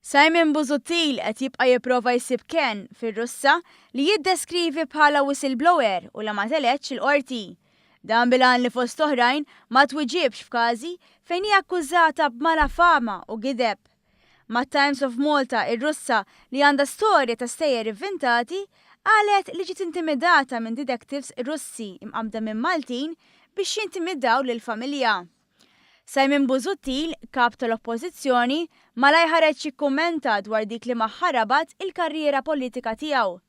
Simon Busuttil qed jibqa' jipprova jsib Ken fir-Russa li jiddeskrivi bħala whistleblower u la ma teletx il-qorti. Dan bilan li fost oħrajn ma twiġibx f'każi fejn hija akkużata b'mala fama u gideb. Mat-Times of Malta ir-Russa li għandha storja ta' stejjer inventati qalet li ġiet intimidata minn detectives Russi imqabda minn Maltin biex jintimidaw lill-familja. Simon Busuttil, kap tal-Oppożizzjoni, malaj ħareġ jikkummenta dwar dik li ħarabat il-karriera politika tiegħu.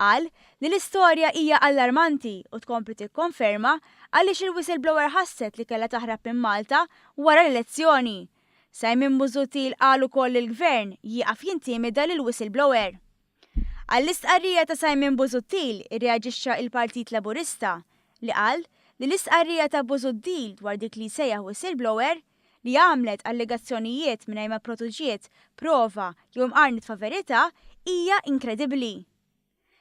Qal li l-istorja hija allarmanti u tkompli tikkonferma għaliex il-whistleblower ħasset li kellha taħrab minn Malta wara l-elezzjoni. Simon Busuttil qal ukoll il-gvern jieqaf jintimida lill-whistleblower. Għall-istqarrija ta' Simon Busuttil irreaġixxa il-Partit Laburista li qal li l-istqarrija ta' Busuttil dwar dik li sejjaħ whistleblower li għamlet allegazzjonijiet mingħajr ma produġiet prova jew mqarnet fa' verità hija inkredibbli.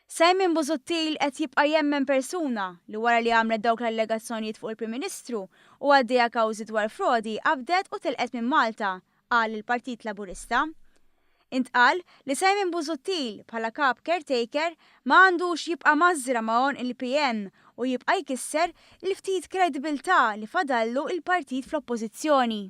Simon Busuttil qed jibqa' jemmen persuna li wara li għamlet dawk l-allegazzjonijiet fuq il-Prim Ministru u għaddejja kawżi dwar frodi qabdet u tilqet minn Malta, qal il-Partit Laburista. Intqal li Simon Busuttil bħala kap caretaker ma għandux jibqa' mażra ma' il-PM u jibqa' jkisser il-ftit kredibilità li fadallu il-partit fl-oppożizzjoni.